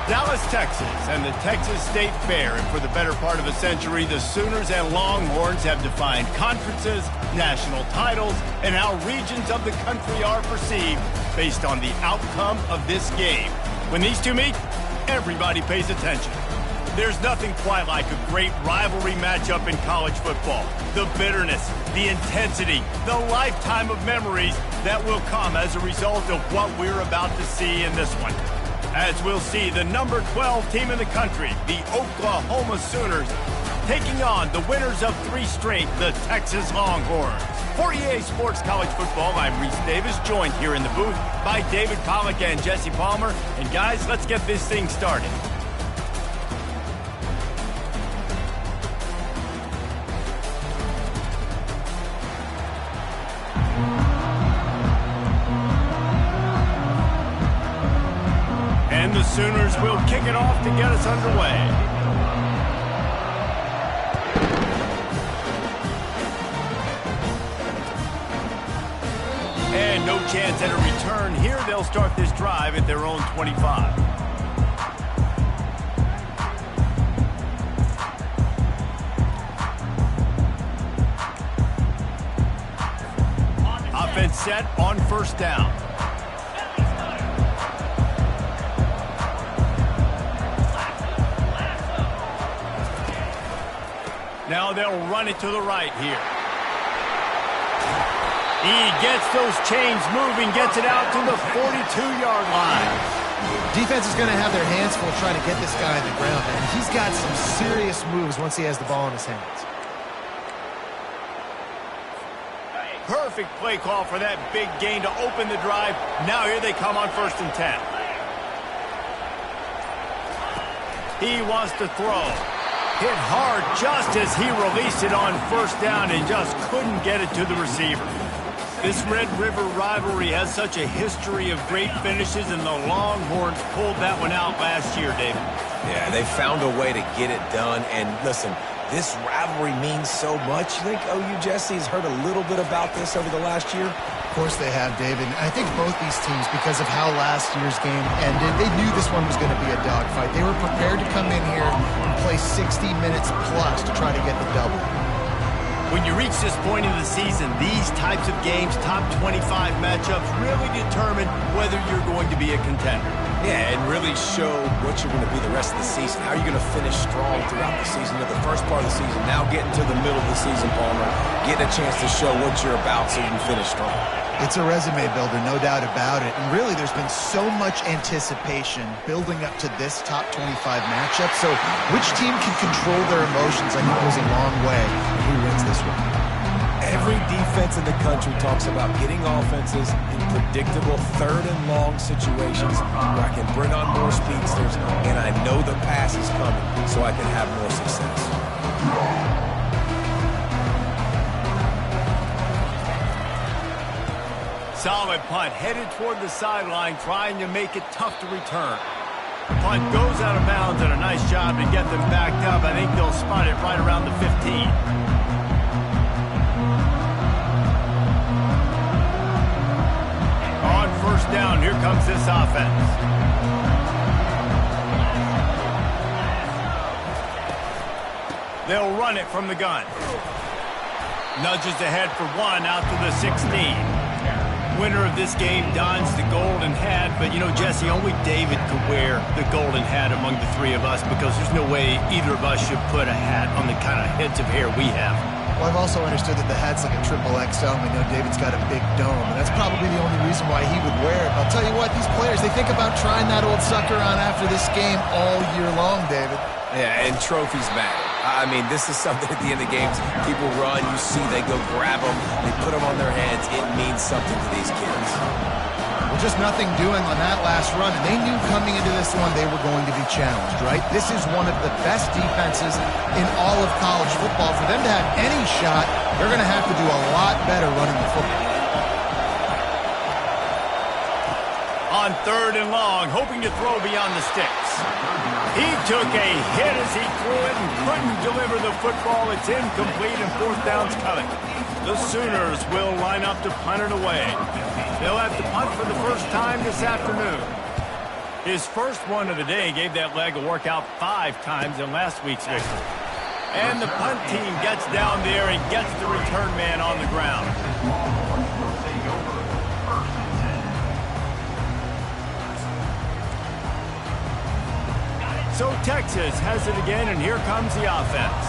Dallas, Texas, and the Texas State Fair. And for the better part of a century, the Sooners and Longhorns have defined conferences, national titles, and how regions of the country are perceived based on the outcome of this game. When these two meet, everybody pays attention. There's nothing quite like a great rivalry matchup in college football. The bitterness, the intensity, the lifetime of memories that will come as a result of what we're about to see in this one. As we'll see the number 12 team in the country, the Oklahoma Sooners, taking on the winners of 3 straight, the Texas Longhorns. For EA Sports College Football, I'm Reese Davis, joined here in the booth by David Pollack and Jesse Palmer. And guys, let's get this thing started. And the Sooners will kick it off to get us underway. And no chance at a return here. They'll start this drive at their own 25. Offense set on first down. Now they'll run it to the right here. He gets those chains moving, gets it out to the 42-yard line. Defense is going to have their hands full trying to get this guy on the ground, and he's got some serious moves once he has the ball in his hands. Perfect play call for that big gain to open the drive. Now here they come on 1st and 10. He wants to throw. Hit hard just as he released it on 1st down and just couldn't get it to the receiver. This Red River rivalry has such a history of great finishes, and the Longhorns pulled that one out last year, David. Yeah, they found a way to get it done. And listen, this rivalry means so much. You think OU, Jesse, has heard a little bit about this over the last year? Of course they have, David. I think both these teams, because of how last year's game ended, they knew this one was going to be a dogfight. They were prepared to come in here and play 60 minutes plus to try to get the double. When you reach this point in the season, these types of games, top 25 matchups, really determine whether you're going to be a contender. Yeah, and really show what you're going to be the rest of the season. How are you going to finish strong throughout the season? The first part of the season, now getting to the middle of the season, Palmer, getting a chance to show what you're about so you can finish strong. It's a resume builder, no doubt about it. And really, there's been so much anticipation building up to this top 25 matchup. So which team can control their emotions, I think, goes a long way if who wins this one. Every defense in the country talks about getting offenses in predictable 3rd and long situations where I can bring on more speedsters and I know the pass is coming so I can have more success. Solid punt, headed toward the sideline, trying to make it tough to return. Punt goes out of bounds, and a nice job to get them backed up. I think they'll spot it right around the 15. On 1st down, here comes this offense. They'll run it from the gun. Nudges ahead for 1 out to the 16. Winner of this game dons the golden hat, but you know, Jesse, only David could wear the golden hat among the 3 of us because there's no way either of us should put a hat on the kind of heads of hair we have. Well, I've also understood that the hat's like a triple XL, and we know David's got a big dome, and that's probably the only reason why he would wear it. But I'll tell you what, these players, they think about trying that old sucker on after this game all year long, David. Yeah, and trophies matter. I mean, this is something at the end of the games. People run, you see, they go grab them, they put them on their heads. It means something to these kids. Well, just nothing doing on that last run, and they knew coming into this one they were going to be challenged, right? This is one of the best defenses in all of college football. For them to have any shot, they're going to have to do a lot better running the football. On 3rd and long, hoping to throw beyond the sticks. He took a hit as he threw it and couldn't deliver the football. It's incomplete and 4th down's coming. The Sooners will line up to punt it away. They'll have to punt for the first time this afternoon. His first one of the day gave that leg a workout 5 times in last week's victory. And the punt team gets down there and gets the return man on the ground. So Texas has it again, and here comes the offense.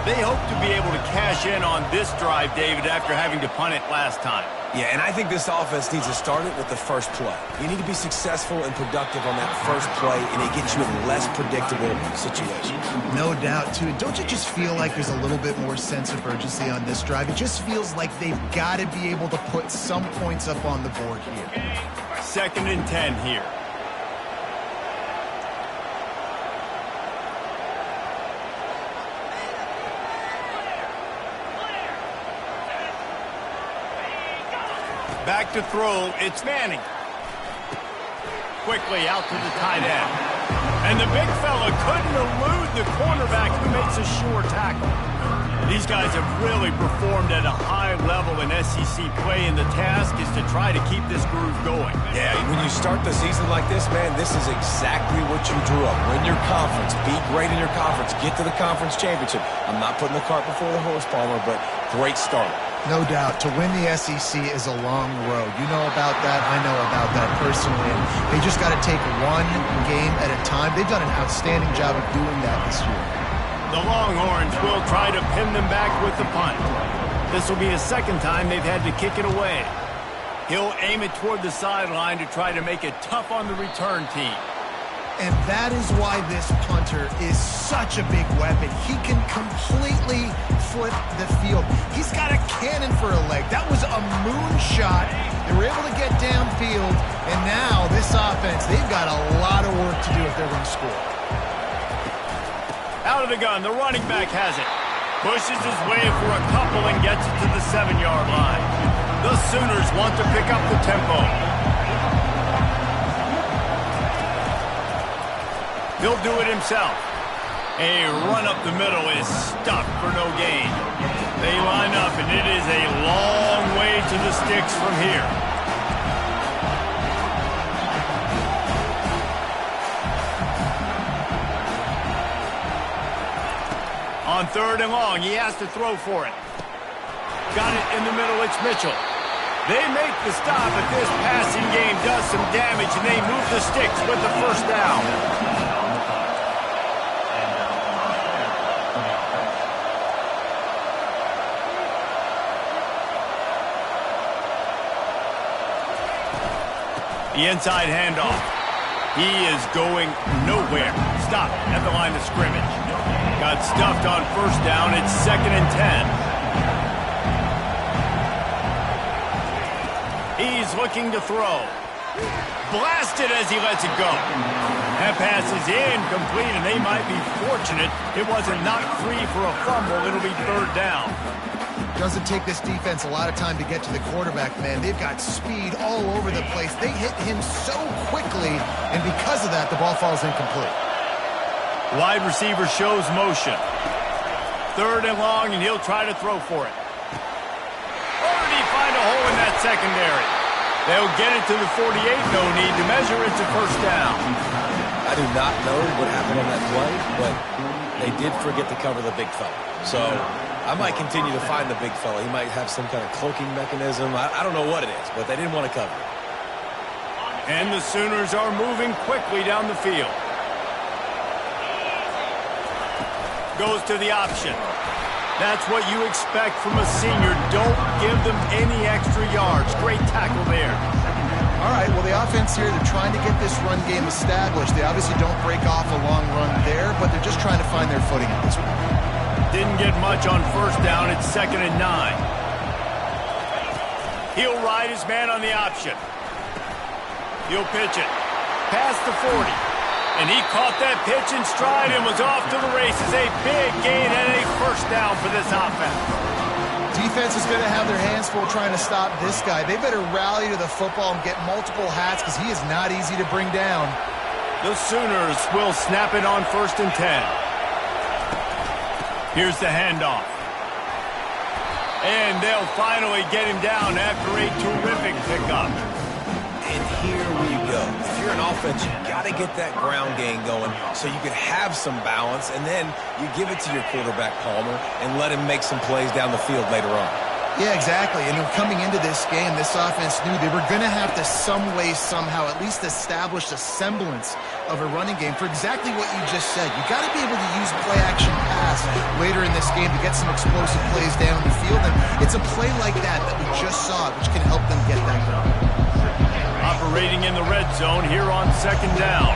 They hope to be able to cash in on this drive, David, after having to punt it last time. Yeah, and I think this offense needs to start it with the first play. You need to be successful and productive on that first play, and it gets you in less predictable situations. No doubt, too. Don't you just feel like there's a little bit more sense of urgency on this drive? It just feels like they've got to be able to put some points up on the board here. 2nd and 10 here. Back to throw, it's Manning. Quickly out to the tight end. And the big fella couldn't elude the cornerback who makes a sure tackle. These guys have really performed at a high level in SEC play, and the task is to try to keep this groove going. Yeah, when you start the season like this, man, this is exactly what you drew up. Win your conference, be great in your conference, get to the conference championship. I'm not putting the cart before the horse, Palmer, but great start. No doubt. To win the SEC is a long road. You know about that. I know about that personally. And they just got to take one game at a time. They've done an outstanding job of doing that this year. The Longhorns will try to pin them back with the punt. This will be the 2nd time they've had to kick it away. He'll aim it toward the sideline to try to make it tough on the return team. And that is why this punter is such a big weapon. He can completely flip the field. He's got a cannon for a leg. That was a moonshot. They were able to get downfield, and now this offense, they've got a lot of work to do if they're going to score. Out of the gun, the running back has it. Pushes his way for a couple and gets it to the 7-yard line. The Sooners want to pick up the tempo. He'll do it himself. A run up the middle is stuck for no gain. They line up, and it is a long way to the sticks from here. On 3rd and long, he has to throw for it. Got it in the middle, it's Mitchell. They make the stop, but this passing game does some damage, and they move the sticks with the 1st down. The inside handoff. He is going nowhere. Stop at the line of scrimmage. Got stuffed on 1st down. It's 2nd and 10. He's looking to throw. Blasted as he lets it go. That pass is incomplete, and they might be fortunate it wasn't knocked free for a fumble. It'll be 3rd down. Doesn't take this defense a lot of time to get to the quarterback, man. They've got speed all over the place. They hit him so quickly, and because of that, the ball falls incomplete. Wide receiver shows motion. 3rd and long, and he'll try to throw for it. Or did he find a hole in that secondary? They'll get it to the 48, no need to measure it to 1st down. I do not know what happened on that play, but they did forget to cover the big fella. So I might continue to find the big fella. He might have some kind of cloaking mechanism. I don't know what it is, but they didn't want to cover it. And the Sooners are moving quickly down the field. Goes to the option. That's what you expect from a senior. Don't give them any extra yards. Great tackle there. All right, well, the offense here, they're trying to get this run game established. They obviously don't break off a long run there, but they're just trying to find their footing at this one. Didn't get much on 1st down. It's 2nd and 9. He'll ride his man on the option. He'll pitch it. Past the 40. And he caught that pitch in stride and was off to the races. A big gain and a 1st down for this offense. Defense is going to have their hands full trying to stop this guy. They better rally to the football and get multiple hats because he is not easy to bring down. The Sooners will snap it on 1st and 10. Here's the handoff. And they'll finally get him down after a terrific pickup. And here we go. If you're an offense, you got to get that ground game going so you can have some balance, and then you give it to your quarterback, Palmer, and let him make some plays down the field later on. Yeah, exactly. And coming into this game, this offense knew they were going to have to some way, somehow, at least establish a semblance of a running game for exactly what you just said. You got to be able to use play-action pass later in this game to get some explosive plays down the field. And it's a play like that we just saw, which can help them get that going. Operating in the red zone here on second down.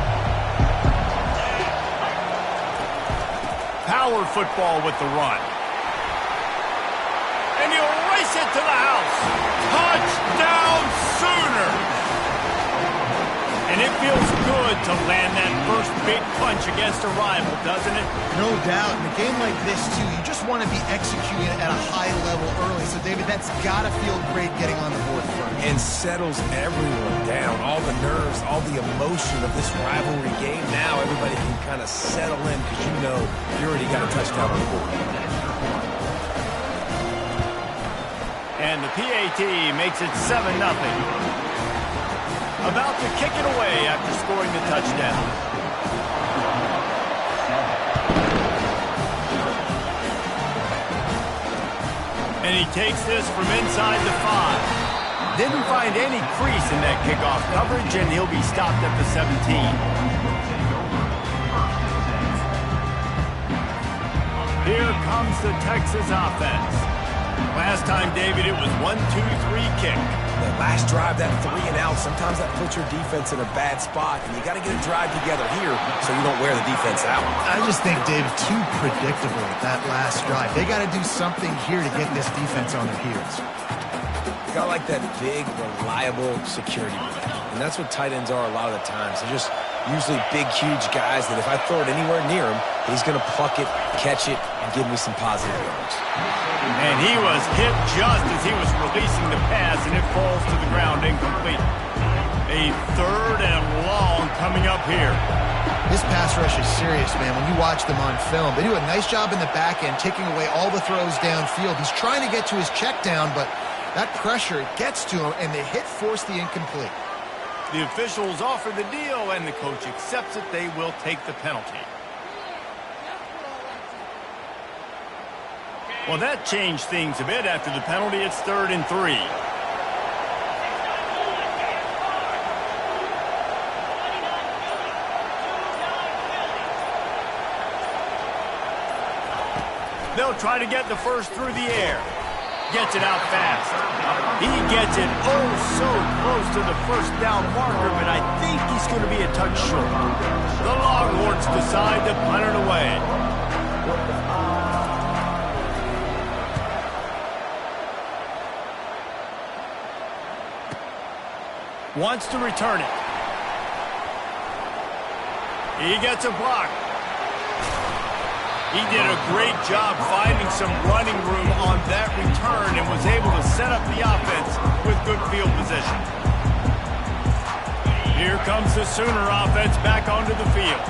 Power football with the run. And he'll race it to the house. Touchdown Sooners! And it feels good to land that first big punch against a rival, doesn't it? No doubt. In a game like this, too, you just want to be executing at a high level early. So, David, that's got to feel great getting on the board front. And settles everyone down. All the nerves, all the emotion of this rivalry game. Now everybody can kind of settle in because you know you already got a touchdown on the board. And the PAT makes it 7-0. About to kick it away after scoring the touchdown. And he takes this from inside the 5. Didn't find any crease in that kickoff coverage, and he'll be stopped at the 17. Here comes the Texas offense. Last time, David, it was 1-2-3 kick. That last drive, that 3 and out, sometimes that puts your defense in a bad spot, and you got to get a drive together here so you don't wear the defense out. I just think, David, too predictable that last drive. They got to do something here to get this defense on their heels. You got like that big, reliable security blanket, and that's what tight ends are a lot of the times. They're just usually big, huge guys that if I throw it anywhere near him, he's going to pluck it, catch it, and give me some positive yards. And he was hit just as he was releasing the pass, and it falls to the ground incomplete. A 3rd and long coming up here. This pass rush is serious, man. When you watch them on film, they do a nice job in the back end, taking away all the throws downfield. He's trying to get to his check down, but that pressure gets to him, and the hit forced the incomplete. The officials offer the deal, and the coach accepts it. They will take the penalty. Well, that changed things a bit. After the penalty, it's 3rd and 3. They'll try to get the first through the air. Gets it out fast. He gets it oh so close to the first down marker, but I think he's going to be a touch short. The Longhorns decide to punt it away. Wants to return it. He gets a block. He did a great job finding some running room on that return and was able to set up the offense with good field position. Here comes the Sooner offense back onto the field.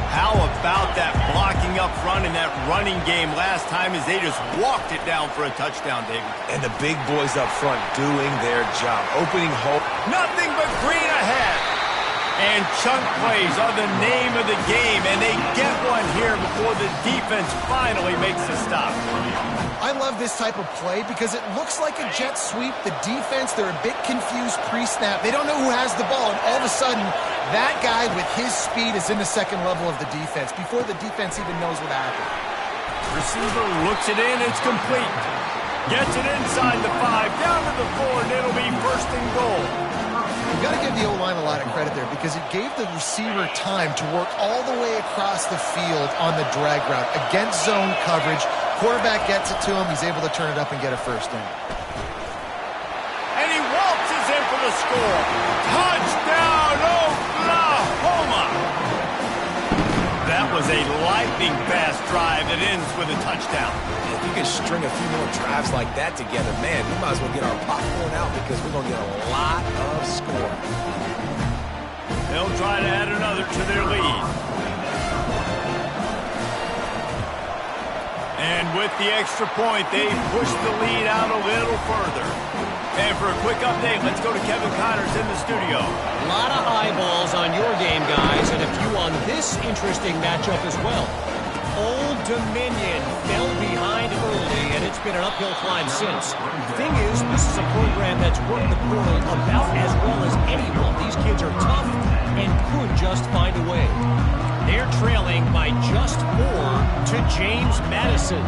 How about that blocking up front in that running game last time as they just walked it down for a touchdown, David? And the big boys up front doing their job. Opening hole. Nothing but green ahead. And chunk plays are the name of the game, and they get one here before the defense finally makes the stop. I love this type of play because it looks like a jet sweep. The defense, they're a bit confused pre-snap. They don't know who has the ball, and all of a sudden, that guy with his speed is in the second level of the defense before the defense even knows what happened. Receiver looks it in. It's complete. Gets it inside the 5, down to the 4, and it'll be 1st and goal. You've got to give the O-line a lot of credit there because it gave the receiver time to work all the way across the field on the drag route against zone coverage. Quarterback gets it to him. He's able to turn it up and get a 1st down. And he waltzes in for the score. Touchdown, Oklahoma! That was a lightning-fast drive that ends with a touchdown. If you can string a few more drives like that together, man, we might as well get our popcorn out because we're going to get a lot of scoring. They'll try to add another to their lead. And with the extra point, they push the lead out a little further. And for a quick update, let's go to Kevin Connors in the studio. A lot of eyeballs on your game, guys, and a few on this interesting matchup as well. Old Dominion fell behind early, and it's been an uphill climb since. Thing is, this is a program that's worked the portal about as well as anyone. These kids are tough and could just find a way. They're trailing by just 4 to James Madison.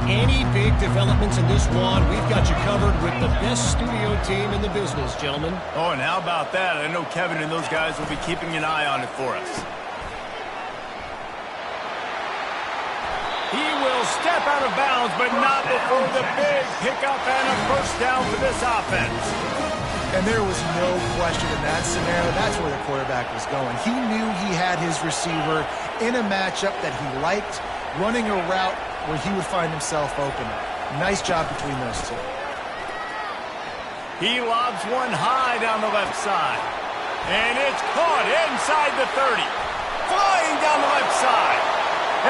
Any big developments in this one, we've got you covered with the best studio team in the business, gentlemen. Oh, and how about that? I know Kevin and those guys will be keeping an eye on it for us. He will step out of bounds, but not before the big pickup and a first down for this offense. And there was no question in that scenario. That's where the quarterback was going. He knew he had his receiver in a matchup that he liked, running a route where he would find himself open. Nice job between those two. He lobs one high down the left side. And it's caught inside the 30. Flying down the left side.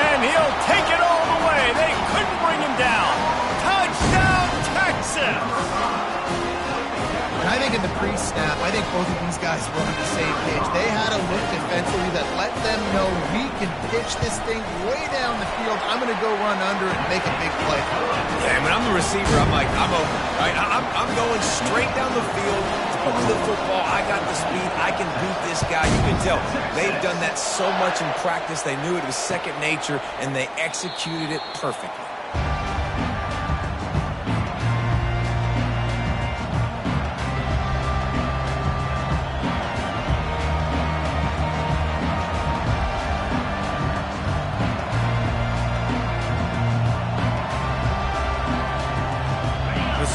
And he'll take it all the way. They couldn't bring him down. Touchdown, Texas! And I think in the pre-snap, I think both of these guys were on the same page. They had a look defensively that let them know we can pitch this thing way down the field. I'm going to go run under it and make a big play. Yeah, when I'm the receiver, I'm like, I'm open, right? I'm going straight down the field. Throw me the football. I got the speed. I can beat this guy. You can tell they've done that so much in practice. They knew it was second nature, and they executed it perfectly.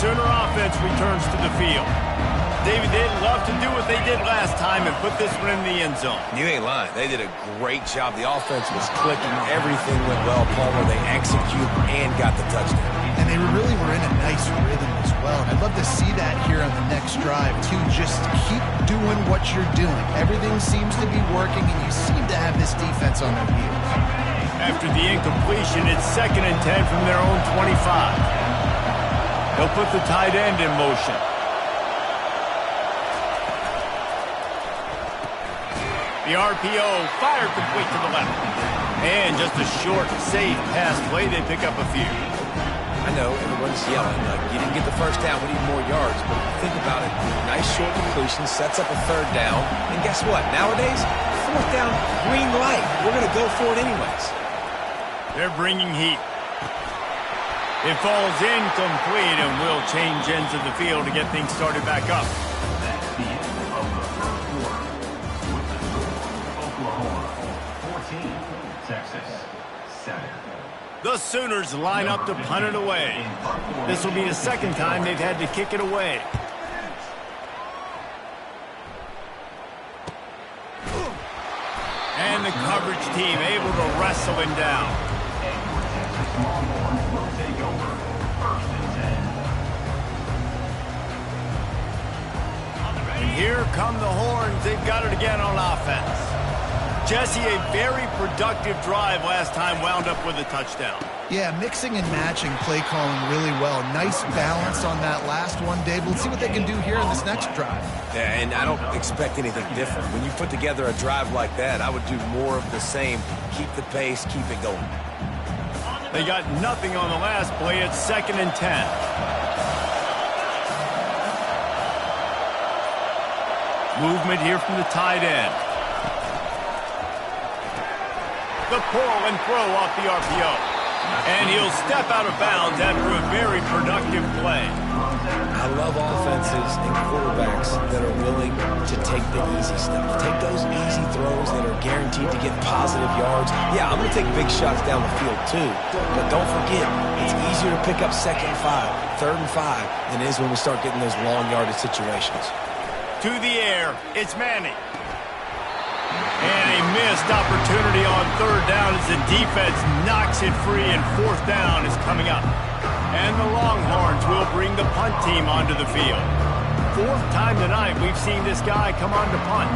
Sooner offense returns to the field. David, they'd love to do what they did last time and put this one in the end zone. You ain't lying. They did a great job. The offense was clicking. Everything went well, Palmer. They executed and got the touchdown. And they really were in a nice rhythm as well. And I'd love to see that here on the next drive, too. Just keep doing what you're doing. Everything seems to be working, and you seem to have this defense on their heels. After the incompletion, it's 2nd and 10 from their own 25. They'll put the tight end in motion. The RPO fired complete to the left. And just a short, safe pass play. They pick up a few. I know, everyone's yelling, like, you didn't get the first down, we need more yards. But think about it. Nice short completion, sets up a 3rd down. And guess what? Nowadays, 4th down, green light. We're going to go for it anyways. They're bringing heat. It falls incomplete, and will change ends of the field to get things started back up. That's the end of the first quarter. Oklahoma 14, Texas 7. The Sooners line up to punt it away. This will be the 2nd time they've had to kick it away. And the coverage team able to wrestle him down. And here come the horns. They've got it again on offense. Jesse, a very productive drive last time, wound up with a touchdown. Yeah, mixing and matching play calling really well. Nice balance on that last one, Dave. Let's see what they can do here in this next drive. Yeah, and I don't expect anything different. When you put together a drive like that, I would do more of the same. Keep the pace, keep it going. They got nothing on the last play. It's 2nd and 10. Movement here from the tight end. The pull and throw off the RPO. And he'll step out of bounds after a very productive play. I love offenses and quarterbacks that are willing to take the easy stuff. Take those easy throws that are guaranteed to get positive yards. Yeah, I'm going to take big shots down the field too. But don't forget, it's easier to pick up 2nd and 5, 3rd and 5 than it is when we start getting those long yardage situations. To the air, it's Manning. And a missed opportunity on 3rd down as the defense knocks it free, and 4th down is coming up. And the Longhorns will bring the punt team onto the field. 4th time tonight we've seen this guy come on to punt.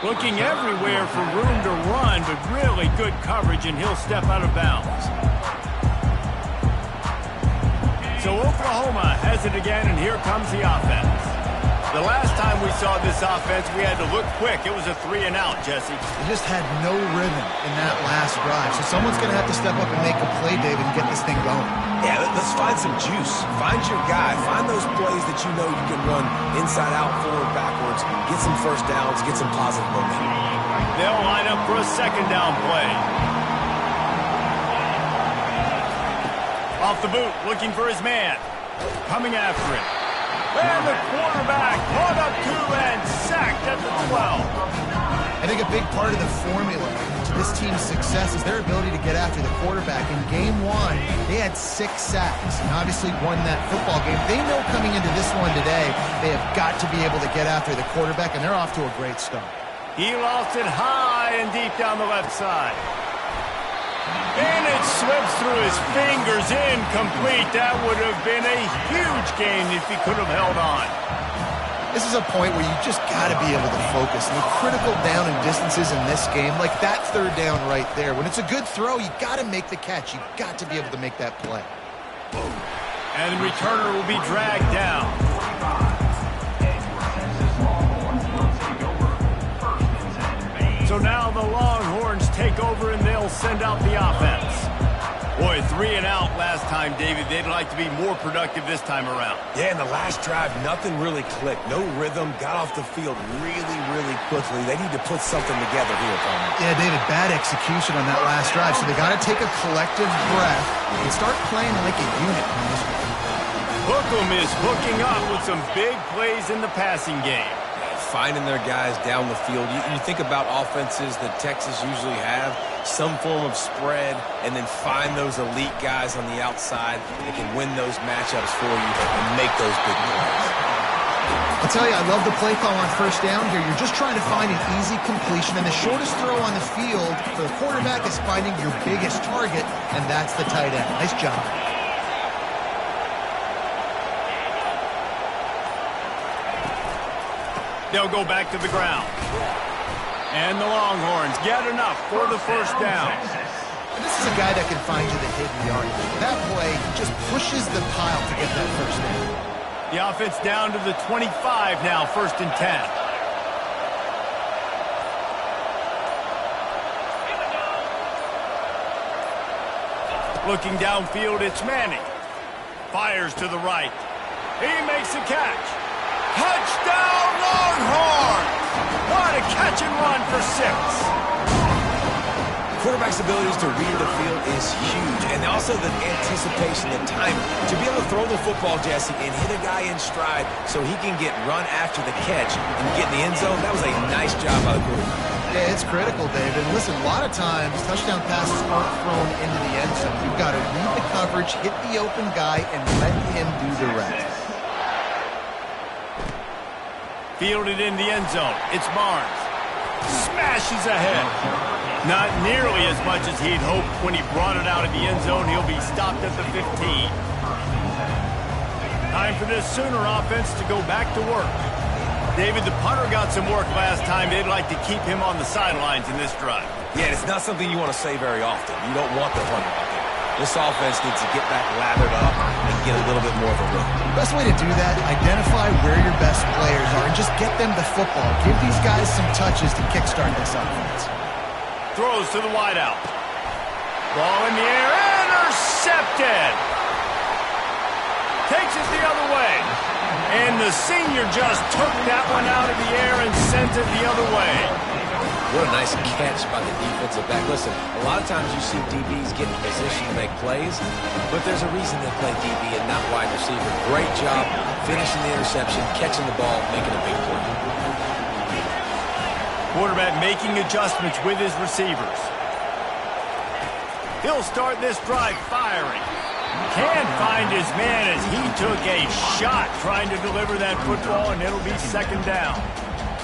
Looking everywhere for room to run, but really good coverage, and he'll step out of bounds. So Oklahoma has it again, and here comes the offense. The last time we saw this offense, we had to look quick. It was a 3-and-out, Jesse. They just had no rhythm in that last drive. So someone's going to have to step up and make a play, David, and get this thing going. Yeah, let's find some juice. Find your guy. Find those plays that you know you can run inside out, forward, backwards. Get some first downs. Get some positive momentum. They'll line up for a second down play. Off the boot, looking for his man. Coming after him. And the quarterback brought up 2 and sacked at the 12. I think a big part of the formula to this team's success is their ability to get after the quarterback. In game 1, they had 6 sacks and obviously won that football game. They know coming into this one today, they have got to be able to get after the quarterback, and they're off to a great start. He lost it high and deep down the left side. And it slips through his fingers, incomplete. That would have been a huge gain if he could have held on. This is a point where you just got to be able to focus. And the critical down and distances in this game, like that third down right there, when it's a good throw, you got to make the catch. You got to be able to make that play. And the returner will be dragged down. So now the Longhorns take over and they'll send out the offense. Boy, 3-and-out last time, David. They'd like to be more productive this time around. Yeah, in the last drive, nothing really clicked. No rhythm. Got off the field really, really quickly. They need to put something together here, Tom. Yeah, David, bad execution on that last drive. So they got to take a collective breath and start playing like a unit on this one. Bookham is hooking up with some big plays in the passing game. Finding their guys down the field. You think about offenses that Texas usually have, some form of spread, and then find those elite guys on the outside that can win those matchups for you and make those big plays. I'll tell you, I love the play call on first down here. You're just trying to find an easy completion, and the shortest throw on the field for the quarterback is finding your biggest target, and that's the tight end. Nice job. They'll go back to the ground. And the Longhorns get enough for the first down. And this is a guy that can find you the hidden yardage. That play just pushes the pile to get that first down. The offense down to the 25 now, 1st and 10. Looking downfield, it's Manning. Fires to the right. He makes a catch. Touchdown, Longhorns! What a catch and run for 6. Quarterback's abilities to read the field is huge, and also the anticipation, the timing. To be able to throw the football, Jesse, and hit a guy in stride so he can get run after the catch and get in the end zone, that was a nice job by the quarterback. Yeah, it's critical, David. Listen, a lot of times, touchdown passes aren't thrown into the end zone. You've got to read the coverage, hit the open guy, and let him do the rest. Fielded in the end zone. It's Barnes. Smashes ahead. Not nearly as much as he'd hoped when he brought it out of the end zone. He'll be stopped at the 15. Time for this Sooner offense to go back to work. David, the punter got some work last time. They'd like to keep him on the sidelines in this drive. Yeah, it's not something you want to say very often. You don't want the punter out there. This offense needs to get back lathered up and get a little bit more of a rhythm. Best way to do that, identify where your best players are and just get them the football. Give these guys some touches to kickstart this offense. Throws to the wideout. Ball in the air, intercepted. Takes it the other way. And the senior just took that one out of the air and sent it the other way. What a nice catch by the defensive back. Listen, a lot of times you see DBs get in position to make plays, but there's a reason they play DB and not wide receiver. Great job finishing the interception, catching the ball, making a big play. Quarterback making adjustments with his receivers. He'll start this drive firing. Can't find his man as he took a shot trying to deliver that football, and it'll be 2nd down.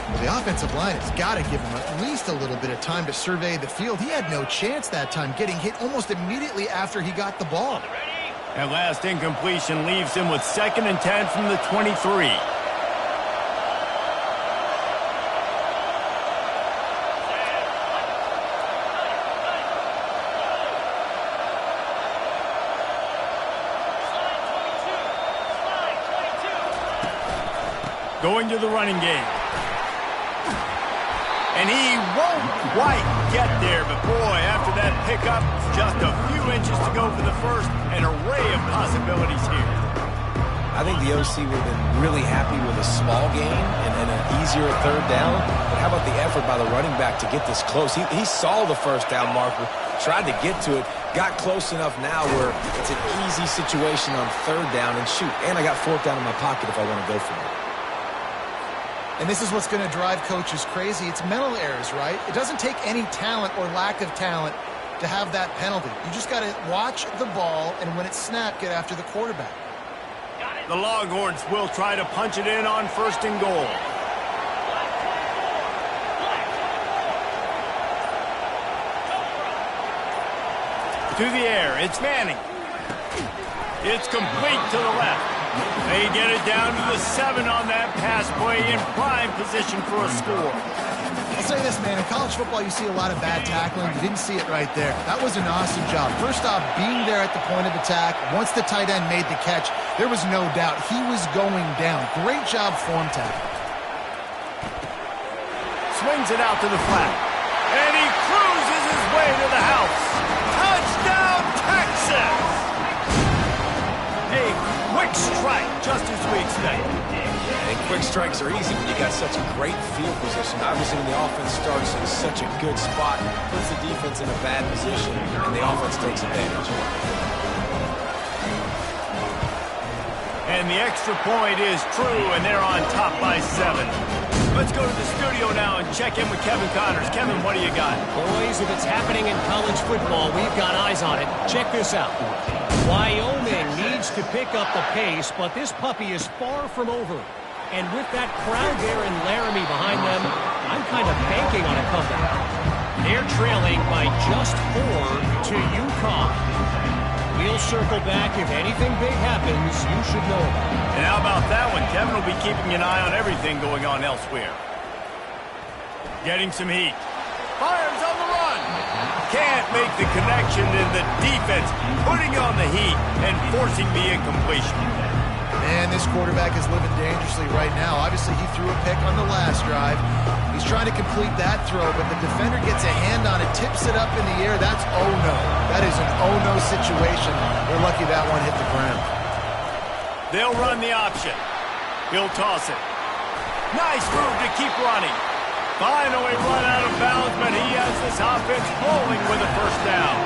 Well, the offensive line has got to give him at least a little bit of time to survey the field. He had no chance that time, getting hit almost immediately after he got the ball. That last incompletion leaves him with 2nd and 10 from the 23. Going to the running game. And he won't quite get there, but boy, after that pickup, just a few inches to go for the first. An array of possibilities here. I think the OC would have been really happy with a small gain and an easier third down. But how about the effort by the running back to get this close? He saw the first down marker, tried to get to it, got close enough now where it's an easy situation on third down. And shoot, and I got fourth down in my pocket if I want to go for it. And this is what's going to drive coaches crazy. It's mental errors, right? It doesn't take any talent or lack of talent to have that penalty. You just got to watch the ball, and when it's snapped, get after the quarterback. The Longhorns will try to punch it in on first and goal. To the air, it's Manning. It's complete to the left. They get it down to the 7 on that pass play in prime position for a score. I'll say this, man. In college football, you see a lot of bad tackling. You didn't see it right there. That was an awesome job. First off, being there at the point of attack. Once the tight end made the catch, there was no doubt he was going down. Great job form tackle. Swings it out to the flat. And he cruises his way to the house. Touchdown, Texas! A quick strike, just as we expected. And quick strikes are easy when you got such a great field position. Obviously, when the offense starts in such a good spot, puts the defense in a bad position, and the offense takes advantage. And the extra point is true, and they're on top by 7. Let's go to the studio now and check in with Kevin Connors. Kevin, what do you got? Boys, if it's happening in college football, we've got eyes on it. Check this out. Wyoming needs to pick up the pace, but this puppy is far from over. And with that crowd there in Laramie behind them, I'm kind of banking on a comeback. They're trailing by just 4 to UConn. We'll circle back. If anything big happens, you should know about it. And how about that one? Kevin will be keeping an eye on everything going on elsewhere. Getting some heat. Fires on the run. Can't make the connection, and the defense putting on the heat and forcing the incompletion. Man, this quarterback is living dangerously right now. Obviously, he threw a pick on the last drive. He's trying to complete that throw, but the defender gets a hand on it, tips it up in the air. That's oh-no. That is an oh-no situation. We're lucky that one hit the ground. They'll run the option. He'll toss it. Nice move to keep running. Finally run out of bounds, but he has this offense rolling with a first down.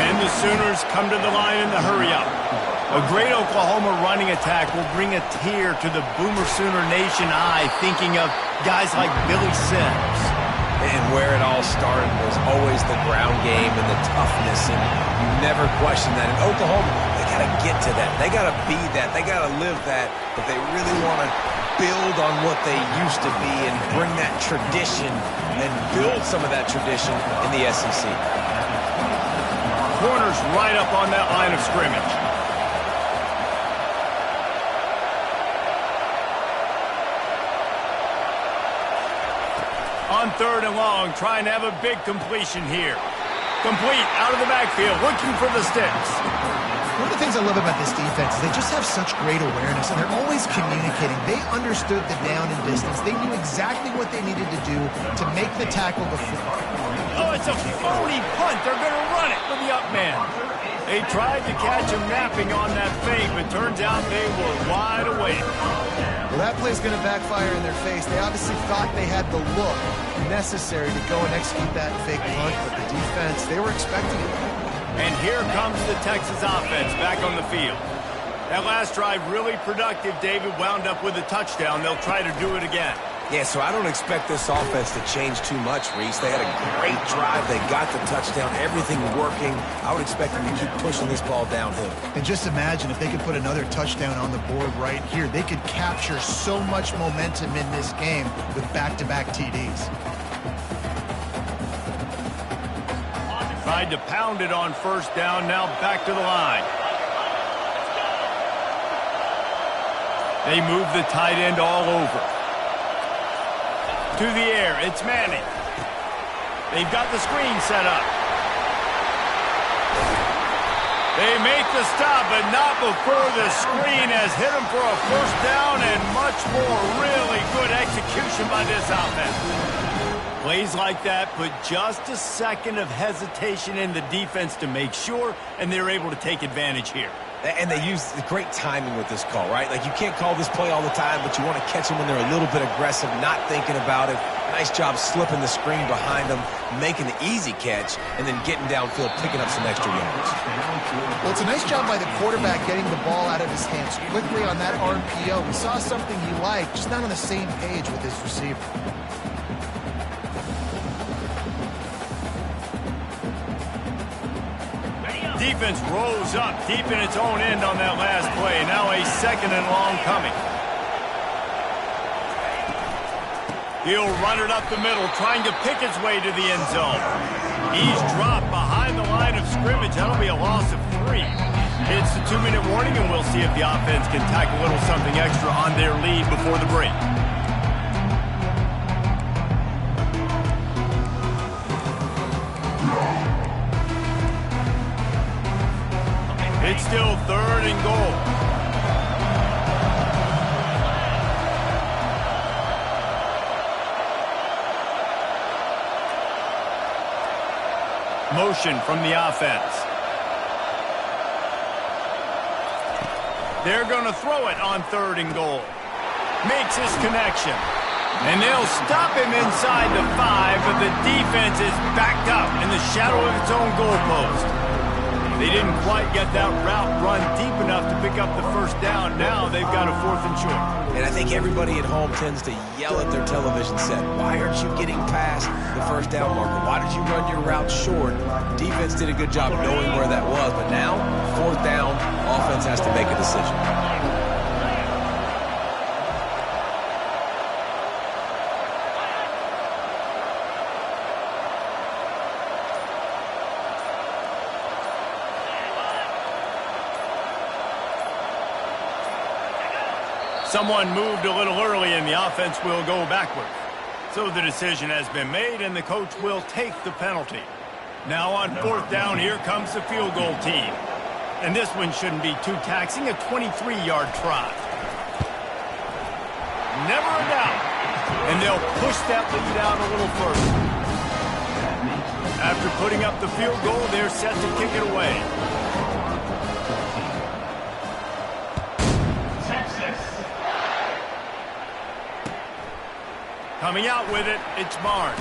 And the Sooners come to the line in the hurry-up. A great Oklahoma running attack will bring a tear to the Boomer Sooner Nation eye, thinking of guys like Billy Sims. And where it all started was always the ground game and the toughness, and you never question that. In Oklahoma, they got to get to that. They got to be that. They got to live that. But they really want to build on what they used to be and bring that tradition and build some of that tradition in the SEC. Corners right up on that line of scrimmage. On third and long, trying to have a big completion here. Complete, out of the backfield, looking for the sticks. One of the things I love about this defense is they just have such great awareness, and they're always communicating. They understood the down and distance. They knew exactly what they needed to do to make the tackle before. Oh, it's a phony punt. They're going to run it with the up man. They tried to catch him napping on that fake, but turns out they were wide awake. Well, that play's going to backfire in their face. They obviously thought they had the look necessary to go and execute that fake punt, but the defense, they were expecting it. And here comes the Texas offense back on the field. That last drive really productive. David wound up with a touchdown. They'll try to do it again. Yeah, so I don't expect this offense to change too much, Reese. They had a great drive. They got the touchdown. Everything working. I would expect them to keep pushing this ball downhill. And just imagine if they could put another touchdown on the board right here. They could capture so much momentum in this game with back-to-back TDs. Tried to pound it on first down. Now back to the line. They move the tight end all over. To the air, it's Manning. They've got the screen set up. They make the stop, but not before the screen has hit them for a first down and much more. Really good execution by this offense. Plays like that put just a second of hesitation in the defense to make sure, and they're able to take advantage here. And they use the great timing with this call, right? Like, you can't call this play all the time, but you want to catch them when they're a little bit aggressive, not thinking about it. Nice job slipping the screen behind them, making the easy catch, and then getting downfield, picking up some extra yards. Well, it's a nice job by the quarterback getting the ball out of his hands quickly on that RPO. We saw something he liked, just not on the same page with his receiver. Defense rose up deep in its own end on that last play. Now a second and long coming. He'll run it up the middle, trying to pick its way to the end zone. He's dropped behind the line of scrimmage. That'll be a loss of 3. It's the 2-minute warning, and we'll see if the offense can tack a little something extra on their lead before the break. It's still 3rd and goal. Motion from the offense. They're going to throw it on 3rd and goal. Makes his connection. And they'll stop him inside the 5, but the defense is backed up in the shadow of its own goalpost. They didn't quite get that route run deep enough to pick up the first down. Now they've got a 4th and short. And I think everybody at home tends to yell at their television set, why aren't you getting past the first down marker? Why did you run your route short? Defense did a good job knowing where that was, but now, 4th down, offense has to make a decision. Someone moved a little early, and the offense will go backward. So the decision has been made, and the coach will take the penalty. Now on 4th down, here comes the field goal team. And this one shouldn't be too taxing, a 23-yard try. Never a doubt. And they'll push that lead out a little further. After putting up the field goal, they're set to kick it away. Coming out with it, it's Barnes.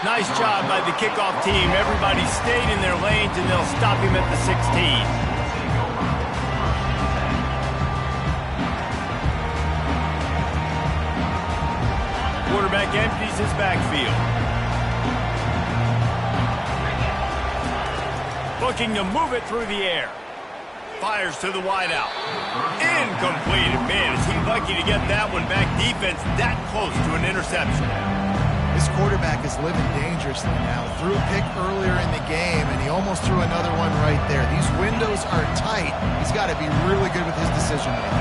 Nice job by the kickoff team. Everybody stayed in their lanes, and they'll stop him at the 16. Quarterback empties his backfield. Looking to move it through the air. Fires to the wideout. Incomplete. Man, is he lucky to get that one back. Defense that close to an interception. This quarterback is living dangerously now. Threw a pick earlier in the game, and he almost threw another one right there. These windows are tight. He's got to be really good with his decision-making.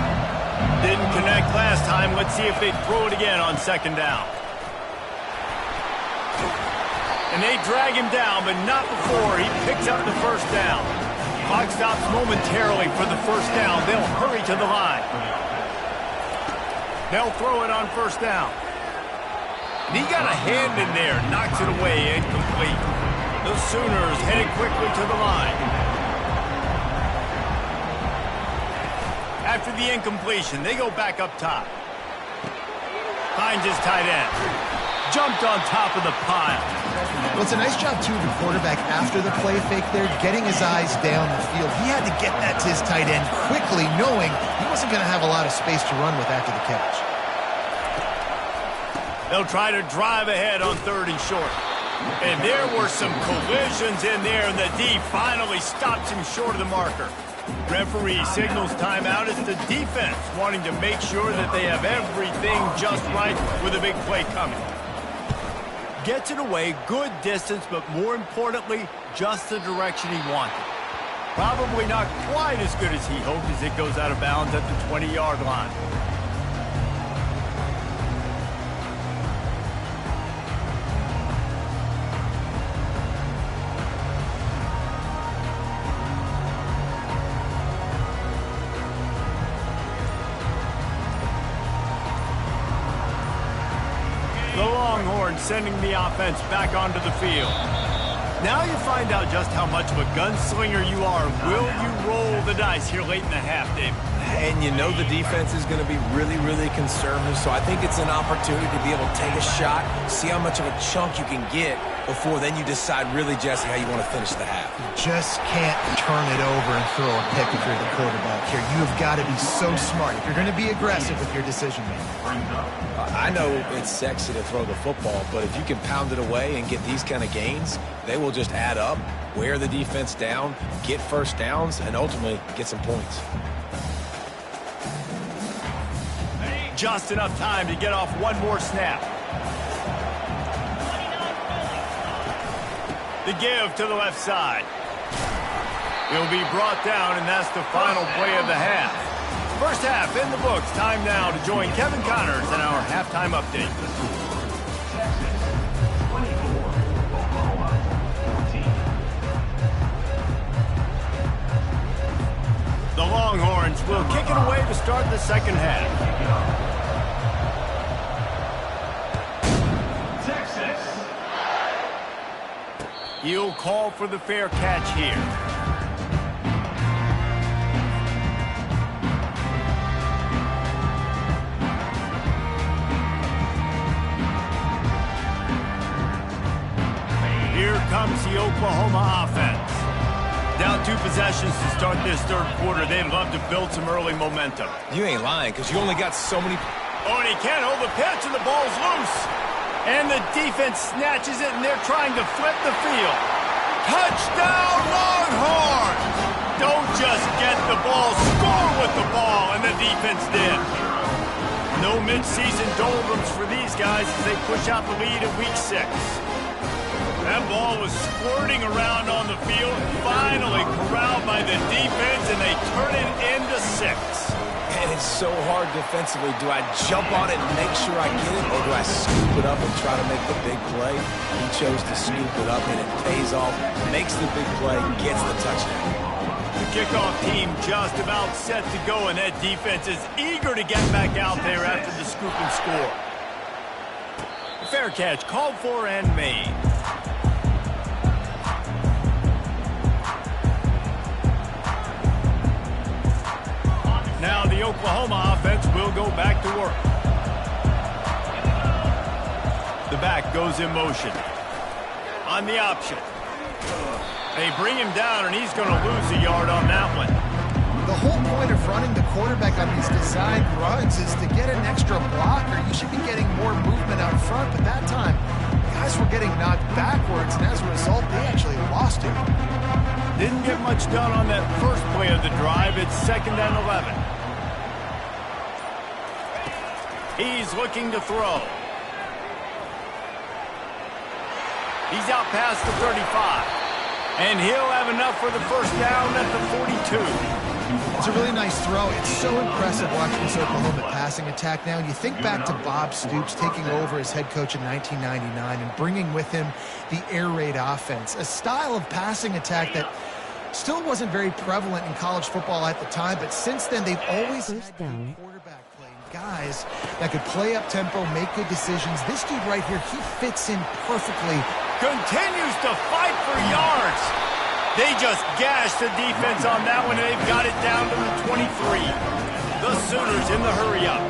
Didn't connect last time. Let's see if they throw it again on 2nd down. And they drag him down, but not before he picks up the first down. Clock stops momentarily for the first down. They'll hurry to the line. They'll throw it on 1st down. And he got a hand in there, knocks it away, incomplete. The Sooners headed quickly to the line. After the incompletion, they go back up top. Finds his tight end. Jumped on top of the pile. Well, it's a nice job, too, of the quarterback after the play fake there, getting his eyes down the field. He had to get that to his tight end quickly, knowing he wasn't going to have a lot of space to run with after the catch. They'll try to drive ahead on 3rd and short. And there were some collisions in there, and the D finally stops him short of the marker. Referee signals timeout. It's the defense wanting to make sure that they have everything just right with a big play coming. Gets it away, good distance, but more importantly, just the direction he wanted. Probably not quite as good as he hoped as it goes out of bounds at the 20-yard line. The Longhorns sending the offense back onto the field. Now you find out just how much of a gunslinger you are. Will you roll the dice here late in the half, Dave? And you know the defense is going to be really, really conservative, so I think it's an opportunity to be able to take a shot, see how much of a chunk you can get before then you decide really, Jesse, how you want to finish the half. You just can't turn it over and throw a pick if you're the quarterback here. You have got to be so smart if you're going to be aggressive with your decision-making. I know it's sexy to throw the football, but if you can pound it away and get these kind of gains, they will just add up, wear the defense down, get first downs, and ultimately get some points. Just enough time to get off one more snap. The give to the left side. He'll be brought down, and that's the final play of the half. First half in the books. Time now to join Kevin Connors in our halftime update. The Longhorns will kick it away to start the second half. He'll call for the fair catch here. Here comes the Oklahoma offense. Down 2 possessions to start this third quarter. They'd love to build some early momentum. You ain't lying, because you only got so many... Oh, and he can't hold the pitch, and the ball's loose. And the defense snatches it, and they're trying to flip the field. Touchdown, Longhorns! Don't just get the ball, score with the ball, and the defense did. No mid-season doldrums for these guys as they push out the lead in Week 6. That ball was squirting around on the field, finally corralled by the defense, and they turn it into 6. And it's so hard defensively. Do I jump on it and make sure I get it, or do I scoop it up and try to make the big play? He chose to scoop it up, and it pays off, makes the big play, gets the touchdown. The kickoff team just about set to go, and that defense is eager to get back out there after the scoop and score. Fair catch called for and made. Now the Oklahoma offense will go back to work. The back goes in motion. On the option. They bring him down, and he's going to lose a yard on that one. The whole point of running the quarterback on these designed runs is to get an extra blocker. You should be getting more movement out front, but that time, guys were getting knocked backwards, and as a result, they actually lost it. Didn't get much done on that first play of the drive. It's 2nd and 11. He's looking to throw. He's out past the 35. And he'll have enough for the first down at the 42. It's a really nice throw. It's so impressive watching this Oklahoma passing attack now. You think back to Bob Stoops taking over as head coach in 1999 and bringing with him the air raid offense, a style of passing attack that still wasn't very prevalent in college football at the time, but since then they've always had quarterback play, guys that could play up tempo, make good decisions. This dude right here, he fits in perfectly. Continues to fight for yards. They just gashed the defense on that one, and they've got it down to the 23. The Sooners in the hurry-up.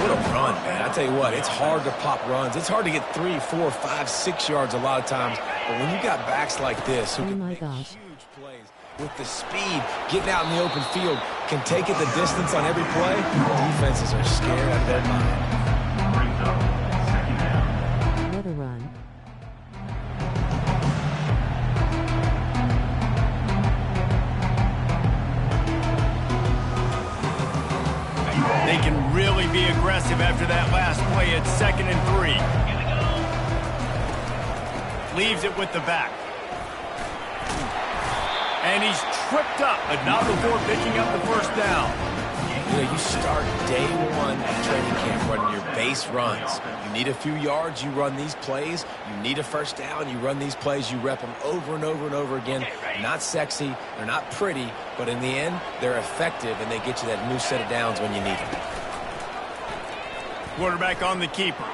What a run, man. I tell you what, it's hard to pop runs. It's hard to get 3, 4, 5, 6 yards a lot of times. But when you got backs like this who can make huge plays with the speed, getting out in the open field, can take it the distance on every play, defenses are scared out of their mind. What a run. They can really be aggressive after that last play at 2nd and 3. Leaves it with the back. And he's tripped up, but not before picking up the first down. You know, you start day one at training camp running your base runs. You need a few yards, you run these plays. You need a first down, you run these plays. You rep them over and over and over again. Not sexy, they're not pretty, but in the end, they're effective, and they get you that new set of downs when you need them. Quarterback on the keeper.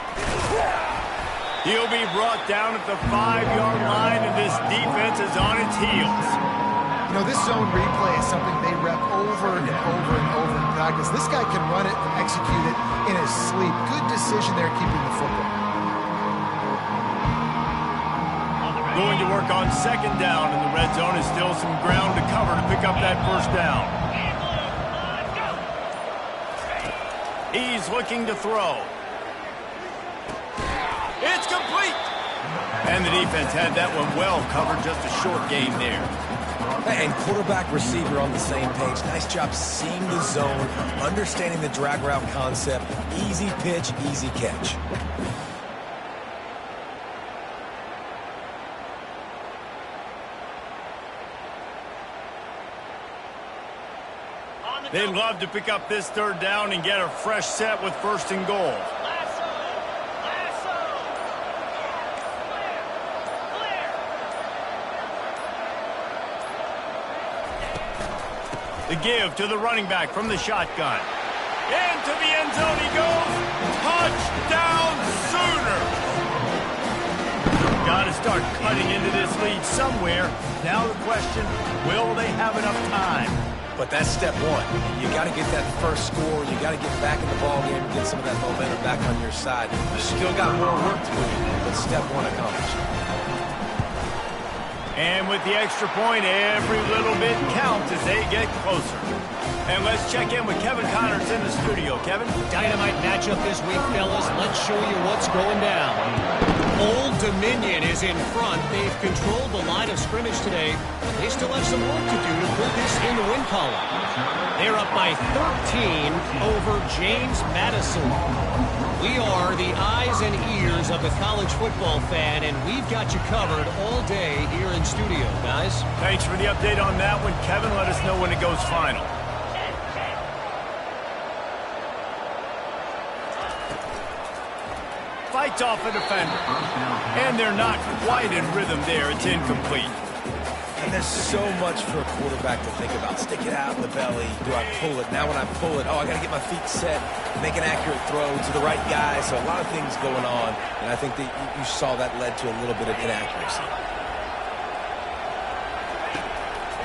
He'll be brought down at the 5-yard line, and this defense is on its heels. You know, this zone replay is something they rep over and over and over in practice. This guy can run it and execute it in his sleep. Good decision there keeping the football. Going to work on second down, and the red zone is still some ground to cover to pick up that first down. He's looking to throw. It's complete. And the defense had that one well covered, just a short gain there. And quarterback, receiver on the same page. Nice job seeing the zone, understanding the drag route concept. Easy pitch, easy catch. They'd love to pick up this third down and get a fresh set with first and goal. The give to the running back from the shotgun. Into the end zone he goes. Touchdown Sooners! Got to start cutting into this lead somewhere. Now the question, will they have enough time? But that's step one. You got to get that first score. You got to get back in the ball game and get some of that momentum back on your side. You still got more work to do, but step one accomplished. And with the extra point, every little bit counts as they get closer. And let's check in with Kevin Connors in the studio. Kevin? Dynamite matchup this week, fellas. Let's show you what's going down. Old Dominion is in front. They've controlled the line of scrimmage today. They still have some work to do to put this in the win column. They're up by 13 over James Madison. We are the eyes and ears of the college football fan, and we've got you covered all day here in studio, guys. Thanks for the update on that one, Kevin. Let us know when it goes final. Fights off a defender. And they're not quite in rhythm there. It's incomplete. And there's so much for a quarterback to think about. Stick it out in the belly. Do I pull it? Now when I pull it, I got to get my feet set, make an accurate throw to the right guy. So a lot of things going on. And I think that you saw that led to a little bit of inaccuracy.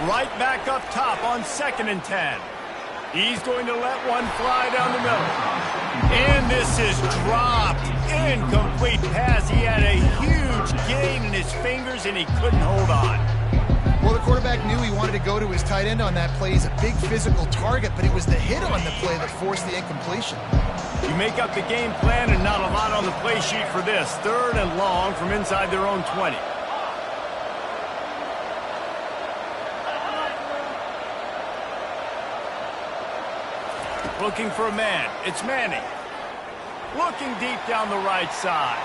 Right back up top on 2nd and 10. He's going to let one fly down the middle. And this is dropped. Incomplete pass. He had a huge gain in his fingers, and he couldn't hold on. Well, the quarterback knew he wanted to go to his tight end on that play. He's a big physical target, but it was the hit on the play that forced the incompletion. You make up the game plan and not a lot on the play sheet for this. 3rd and long from inside their own 20. Looking for a man. It's Manning. Looking deep down the right side.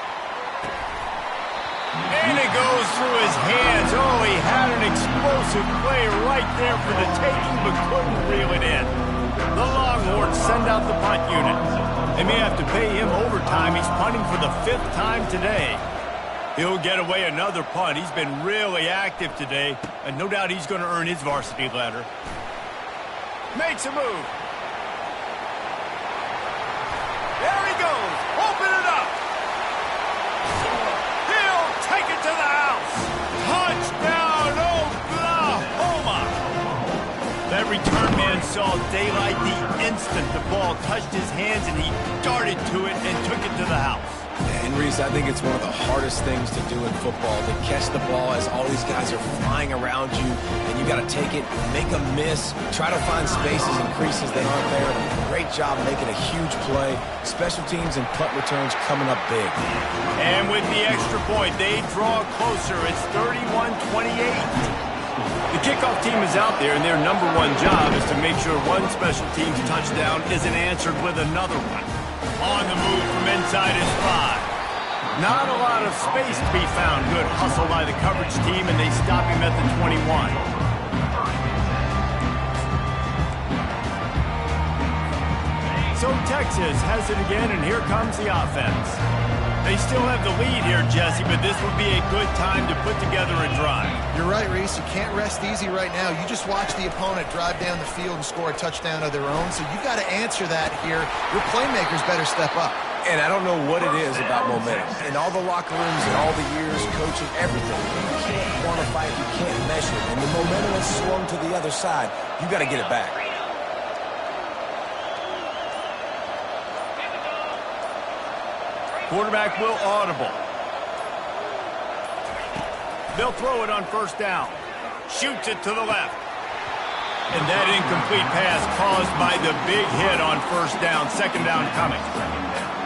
And it goes through his hands. Oh, he had an explosive play right there for the taking, but couldn't reel it in. The Longhorns send out the punt unit. They may have to pay him overtime. He's punting for the 5th time today. He'll get away another punt. He's been really active today, and no doubt he's going to earn his varsity letter. Makes a move. There he goes. Open it up. He'll take it to the house. Touchdown, Oklahoma. That return man saw daylight the instant the ball touched his hands, and he darted to it and took it to the house. And Reese, I think it's one of the hardest things to do in football, to catch the ball as all these guys are flying around you, and you got to take it, make a miss, try to find spaces and creases that aren't there. Great job making a huge play. Special teams and punt returns coming up big. And with the extra point, they draw closer. It's 31-28. The kickoff team is out there, and their number one job is to make sure one special team's touchdown isn't answered with another one. On the move from inside his 5. Not a lot of space to be found. Good hustle by the coverage team, and they stop him at the 21. So Texas has it again, and here comes the offense. They still have the lead here, Jesse, but this would be a good time to put together a drive. You're right, Reese. You can't rest easy right now. You just watch the opponent drive down the field and score a touchdown of their own, so you got to answer that here. Your playmakers better step up. And I don't know what it is about momentum. In all the locker rooms and all the years, coaching, everything, you can't quantify it, you can't measure it. And the momentum has swung to the other side. You got to get it back. Quarterback will audible. They'll throw it on first down. Shoots it to the left. And that incomplete pass caused by the big hit on first down. Second down coming.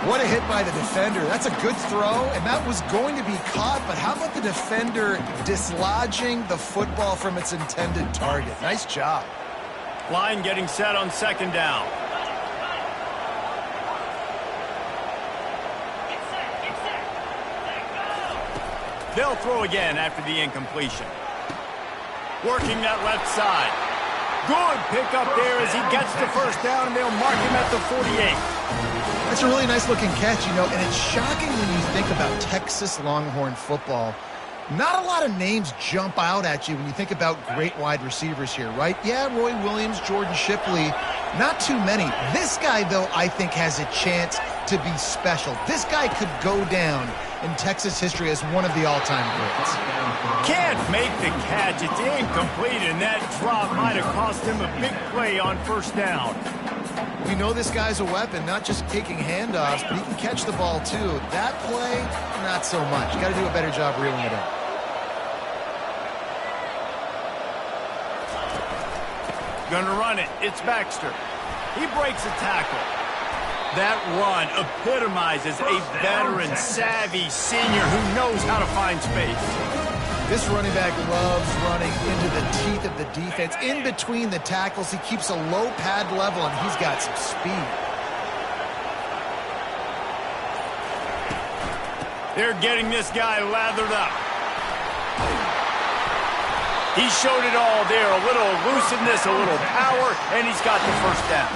What a hit by the defender. That's a good throw, and that was going to be caught, but how about the defender dislodging the football from its intended target? Nice job. Line getting set on second down. They'll throw again after the incompletion. Working that left side. Good pickup there as he gets the first down, and they'll mark him at the 48. That's a really nice-looking catch, you know, and it's shocking when you think about Texas Longhorn football. Not a lot of names jump out at you when you think about great wide receivers here, right? Yeah, Roy Williams, Jordan Shipley, not too many. This guy, though, I think has a chance to be special. This guy could go down in Texas history as one of the all-time greats. Can't make the catch. It's incomplete, and that drop might have cost him a big play on first down. We know this guy's a weapon, not just taking handoffs, but he can catch the ball, too. That play, not so much. Got to do a better job reeling it in. Gonna run it. It's Baxter. He breaks a tackle. That run epitomizes a veteran, savvy senior who knows how to find space. This running back loves running into the teeth of the defense. In between the tackles, he keeps a low pad level, and he's got some speed. They're getting this guy lathered up. He showed it all there. A little elusiveness, a little power, and he's got the first down.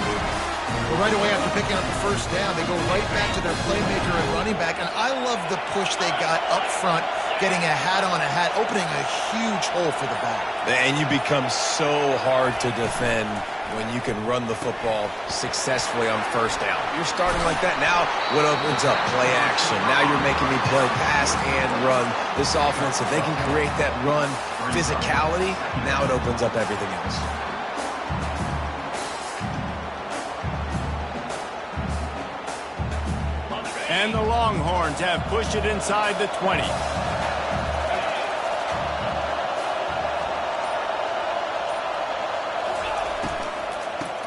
Well, right away after picking up the first down, they go right back to their playmaker and running back. And I love the push they got up front, getting a hat on a hat, opening a huge hole for the back. And you become so hard to defend when you can run the football successfully on first down. You're starting like that. Now what opens up? Play action. Now you're making me play pass and run. This offense, if they can create that run physicality, now it opens up everything else. And the Longhorns have pushed it inside the 20.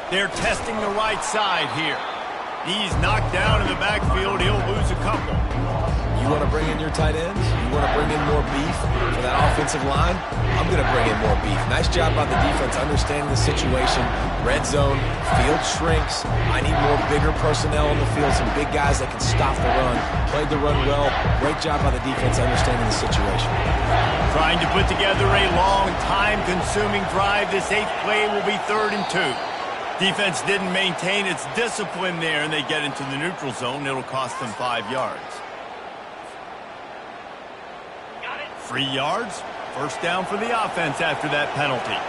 They're testing the right side here. He's knocked down in the backfield. He'll lose a couple. You want to bring in your tight ends? You want to bring in more beef for that offensive line? I'm going to bring in more beef. Nice job by the defense understanding the situation. Red zone, field shrinks. I need more bigger personnel on the field, some big guys that can stop the run. Played the run well. Great job by the defense understanding the situation. Trying to put together a long, time-consuming drive. This 8th play will be 3rd and 2. Defense didn't maintain its discipline there, and they get into the neutral zone. It'll cost them 5 yards. 3 yards. First down for the offense after that penalty.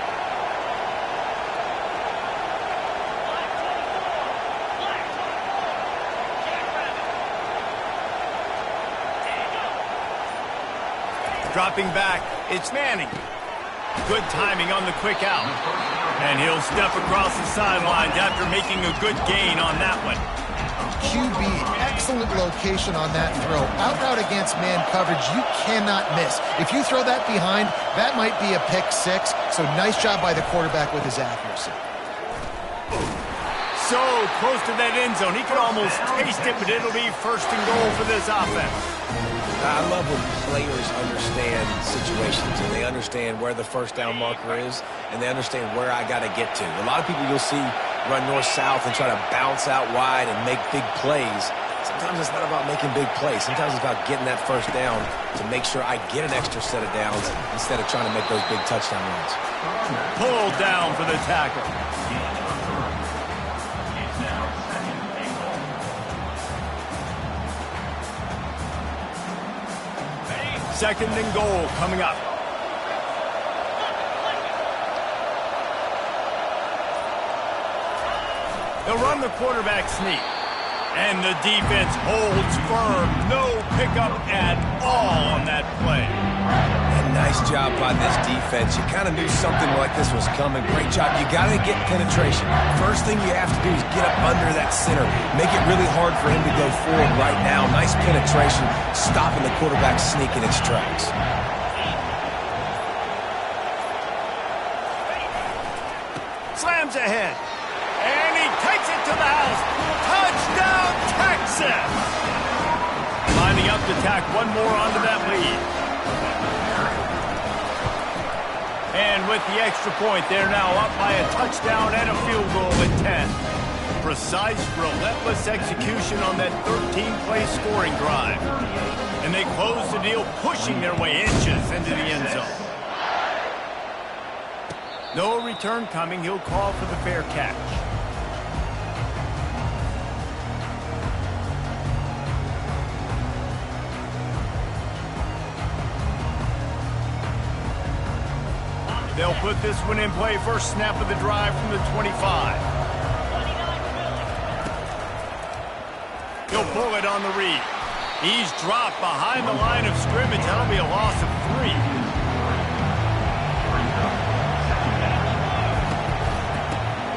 Dropping back, it's Manning. Good timing on the quick out. And he'll step across the sidelines after making a good gain on that one. QB, excellent location on that throw. Out route against man coverage, you cannot miss. If you throw that behind, that might be a pick 6. So nice job by the quarterback with his accuracy. So close to that end zone. He could almost taste it, but it'll be 1st and goal for this offense. I love when players understand situations and they understand where the first down marker is and they understand where I got to get to. A lot of people you'll see run north-south and try to bounce out wide and make big plays. Sometimes it's not about making big plays. Sometimes it's about getting that first down to make sure I get an extra set of downs instead of trying to make those big touchdown runs. Pulled down for the tackle. Second and goal coming up. They'll run the quarterback sneak. And the defense holds firm. No pickup at all on that play. And nice job by this defense. You kind of knew something like this was coming. Great job. You got to get penetration. First thing you have to do is get up under that center. Make it really hard for him to go forward right now. Nice penetration, stopping the quarterback sneak in its tracks. Slams ahead. And he takes it to the house. Touchdown, Texas! Lining up to tack one more onto that lead. And with the extra point, they're now up by a touchdown and a field goal at 10. Precise, relentless execution on that 13-play scoring drive. And they close the deal, pushing their way inches into the end zone. No return coming. He'll call for the fair catch. They'll put this one in play. First snap of the drive from the 25. He'll pull it on the read. He's dropped behind the line of scrimmage. That'll be a loss of 3.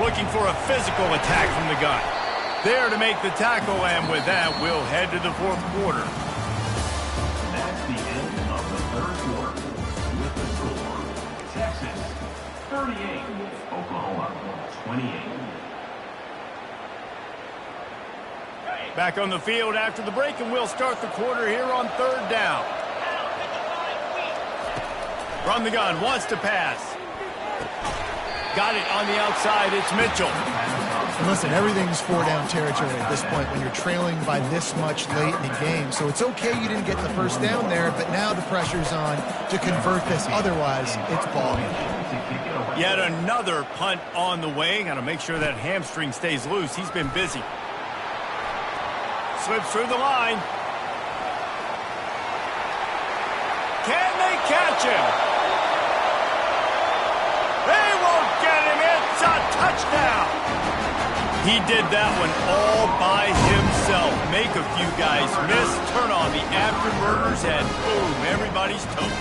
Looking for a physical attack from the gun. There to make the tackle, and with that, we'll head to the fourth quarter. That's the end of the third quarter. With the score, Texas 38, Oklahoma 28. Back on the field after the break, and we'll start the quarter here on third down. Run the gun, wants to pass. Got it on the outside, it's Mitchell. And listen, everything's four-down territory at this point when you're trailing by this much late in the game. So it's okay you didn't get the first down there, but now the pressure's on to convert this. Otherwise, it's ball game. Yet another punt on the way. Got to make sure that hamstring stays loose. He's been busy. Slips through the line. Can they catch him? They won't get him. It's a touchdown. He did that one all by himself. Make a few guys miss, turn on the afterburners, and boom, everybody's toast.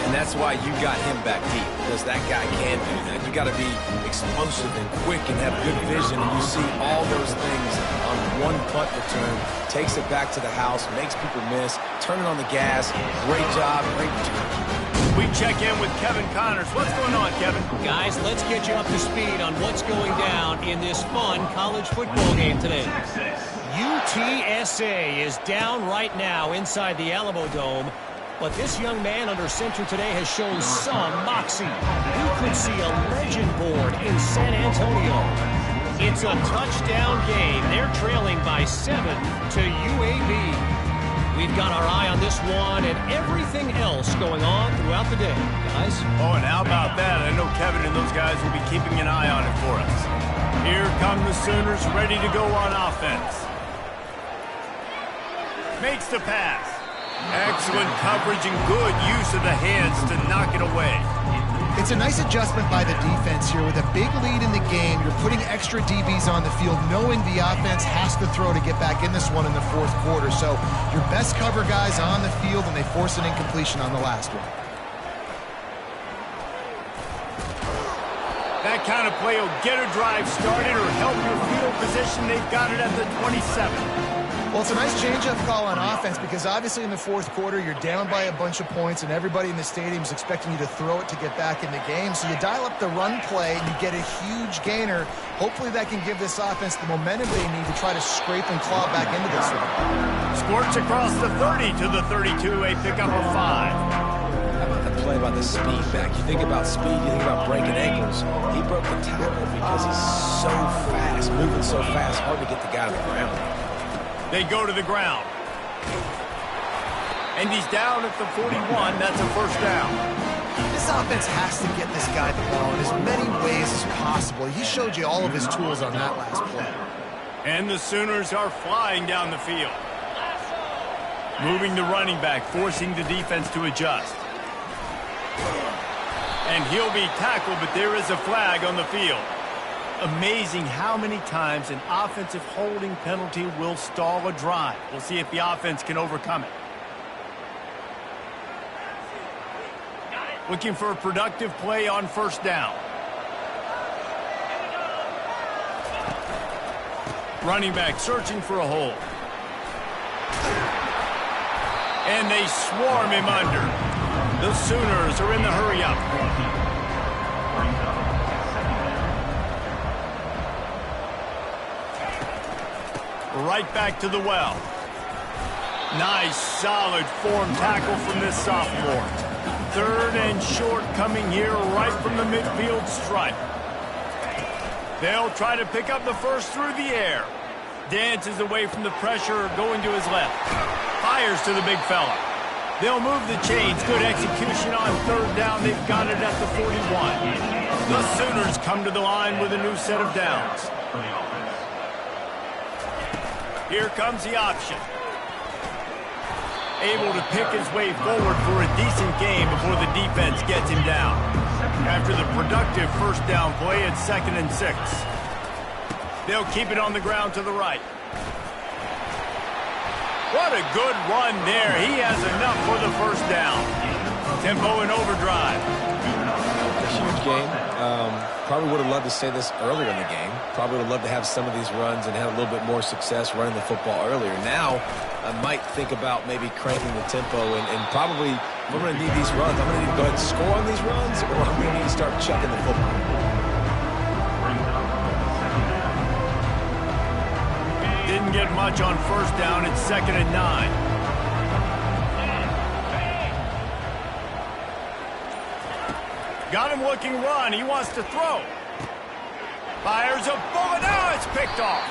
And that's why you got him back deep, because that guy can do that. You got to be explosive and quick and have good vision. And you see all those things on one punt return. Takes it back to the house, makes people miss, turning on the gas. Great job, great return. We check in with Kevin Connors. What's going on, Kevin? Guys, let's get you up to speed on what's going down in this fun college football game today. UTSA is down right now inside the Alamo Dome, but this young man under center today has shown some moxie. You could see a legend board in San Antonio. It's a touchdown game. They're trailing by 7 to UAB. We've got our eye on this one and everything else going on throughout the day, guys. Oh, and how about that? I know Kevin and those guys will be keeping an eye on it for us. Here come the Sooners ready to go on offense. Makes the pass. Excellent coverage and good use of the hands to knock it away. It's a nice adjustment by the defense here. With a big lead in the game, you're putting extra DBs on the field, knowing the offense has to throw to get back in this one in the fourth quarter. So your best cover guys on the field, and they force an incompletion on the last one. That kind of play will get a drive started or help your field position. They've got it at the 27. Well, it's a nice change-up call on offense because obviously in the fourth quarter, you're down by a bunch of points and everybody in the stadium is expecting you to throw it to get back in the game. So you dial up the run play and you get a huge gainer. Hopefully that can give this offense the momentum they need to try to scrape and claw back into this one. Squirts across the 30 to the 32, a pickup of 5. How about the play by the speed back? You think about speed, you think about breaking ankles. He broke the tackle because he's so fast, moving so fast, hard to get the guy to the ground. They go to the ground. And he's down at the 41. That's a first down. This offense has to get this guy the ball in as many ways as possible. He showed you all of his tools on that last play. And the Sooners are flying down the field. Moving the running back, forcing the defense to adjust. And he'll be tackled, but there is a flag on the field. Amazing how many times an offensive holding penalty will stall a drive. We'll see if the offense can overcome it. Looking for a productive play on first down. Running back searching for a hole. And they swarm him under. The Sooners are in the hurry-up. Right back to the well. Nice, solid form tackle from this sophomore. 3rd and short coming here right from the midfield stripe. They'll try to pick up the first through the air. Dances away from the pressure, going to his left. Fires to the big fella. They'll move the chains. Good execution on 3rd down. They've got it at the 41. The Sooners come to the line with a new set of downs. Here comes the option. Able to pick his way forward for a decent game before the defense gets him down. After the productive first down play, it's 2nd and 6. They'll keep it on the ground to the right. What a good run there. He has enough for the first down. Tempo and overdrive. A huge game. Probably would have loved to say this earlier in the game. Probably would have loved to have some of these runs and have a little bit more success running the football earlier. Now, I might think about maybe cranking the tempo and probably, if I'm going to need these runs, I'm going to need to go ahead and score on these runs, or I'm going to need to start chucking the football. Didn't get much on first down. It's 2nd and 9. Got him looking run. He wants to throw. Fires a bullet. Now it's picked off.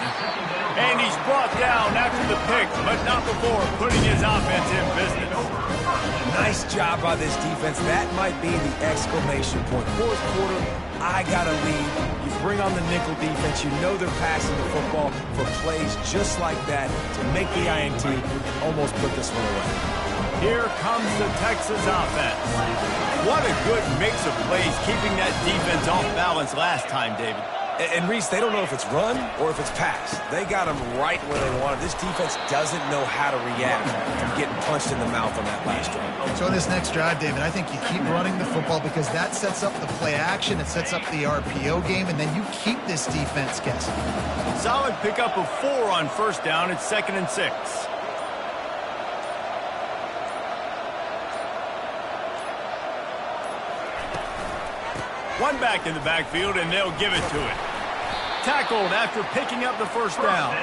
And he's brought down after the pick, but not before putting his offense in business. Nice job by this defense. That might be the exclamation point. 4th quarter, I got a lead. You bring on the nickel defense. You know they're passing the football for plays just like that to make the INT and almost put this one away. Here comes the Texas offense. What a good mix of plays, keeping that defense off balance last time, David. And Reese, they don't know if it's run or if it's pass. They got them right where they want it. This defense doesn't know how to react from getting punched in the mouth on that last drive. So in this next drive, David, I think you keep running the football because that sets up the play action, it sets up the RPO game, and then you keep this defense guessing. Solid pickup of 4 on first down. It's 2nd and 6. One back in the backfield, and they'll give it to it. Tackled after picking up the first down.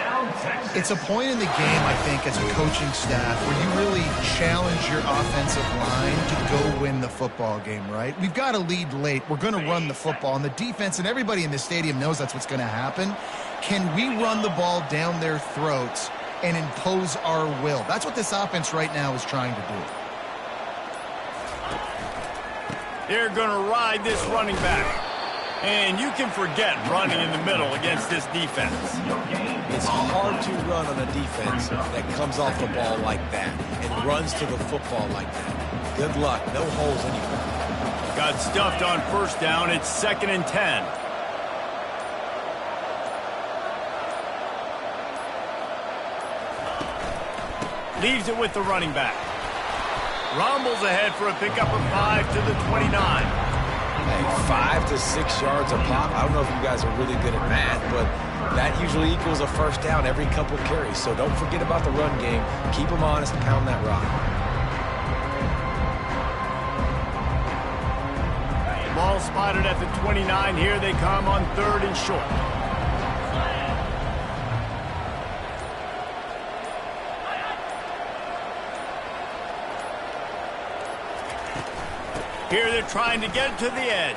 It's a point in the game, I think, as a coaching staff where you really challenge your offensive line to go win the football game, right? We've got a lead late. We're going to run the football, and the defense and everybody in the stadium knows that's what's going to happen. Can we run the ball down their throats and impose our will? That's what this offense right now is trying to do. They're going to ride this running back. And you can forget running in the middle against this defense. It's hard to run on a defense that comes off the ball like that and runs to the football like that. Good luck. No holes anywhere. Got stuffed on first down. It's 2nd and 10. Leaves it with the running back. Rumbles ahead for a pickup of 5 to the 29. Hey, 5 to 6 yards a pop. I don't know if you guys are really good at math, but that usually equals a first down every couple carries. So don't forget about the run game. Keep them honest and pound that rock. Ball spotted at the 29. Here they come on 3rd and short. Here they're trying to get to the edge.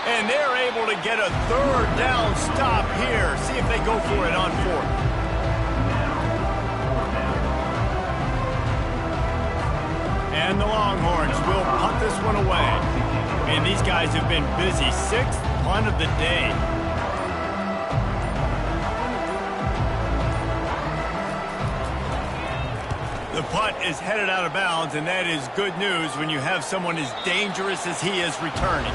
And they're able to get a 3rd down stop here. See if they go for it on 4th. And the Longhorns will punt this one away. Man, these guys have been busy. 6th punt of the day. The punt is headed out of bounds, and that is good news when you have someone as dangerous as he is returning.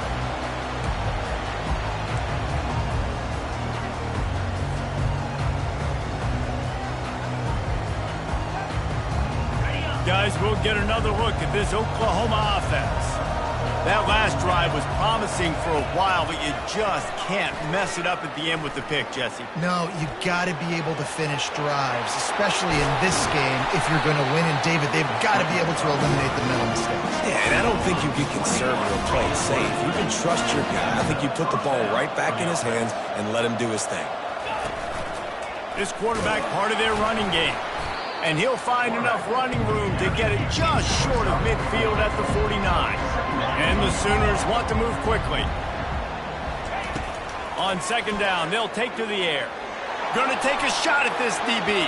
Guys, we'll get another look at this Oklahoma offense. That last drive was promising for a while, but you just can't mess it up at the end with the pick, Jesse. No, you got to be able to finish drives, especially in this game if you're going to win. And, David, they've got to be able to eliminate the mental mistakes. Yeah, and I don't think you get conservative or play it safe. You can trust your guy. I think you put the ball right back in his hands and let him do his thing. This quarterback part of their running game. And he'll find enough running room to get it just short of midfield at the 49. And the Sooners want to move quickly. On second down, they'll take to the air. Going to take a shot at this DB.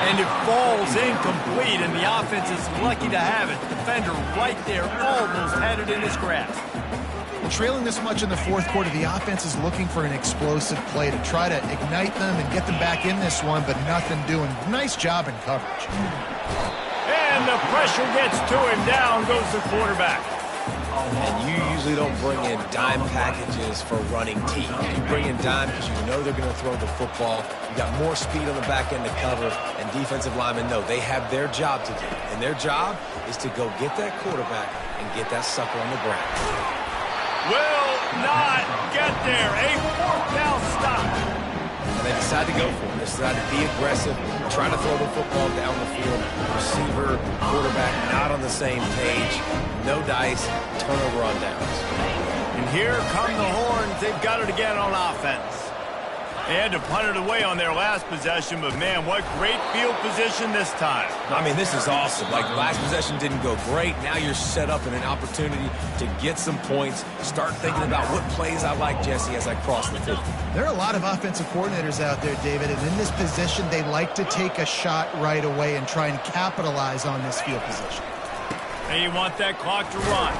And it falls incomplete, and the offense is lucky to have it. Defender right there almost had it in his grasp. Trailing this much in the fourth quarter, the offense is looking for an explosive play to try to ignite them and get them back in this one, but nothing doing. Nice job in coverage. And the pressure gets to him. Down goes the quarterback. And you usually don't bring in dime packages for running teams. You bring in dime because you know they're going to throw the football. You got more speed on the back end to cover, and defensive linemen know they have their job to do. And their job is to go get that quarterback and get that sucker on the ground. Will not get there. A fourth down stop. And they decide to go for it. They decide to be aggressive, try to throw the football down the field. Receiver, quarterback not on the same page. No dice, turnover on downs. And here come the Horns. They've got it again on offense. They had to punt it away on their last possession, but man, what great field position this time. I mean, this is awesome. Like, last possession didn't go great. Now you're set up in an opportunity to get some points. Start thinking about what plays I like, Jesse, as I cross the 50. There are a lot of offensive coordinators out there, David, and in this position, they like to take a shot right away and try and capitalize on this field position. They want that clock to run.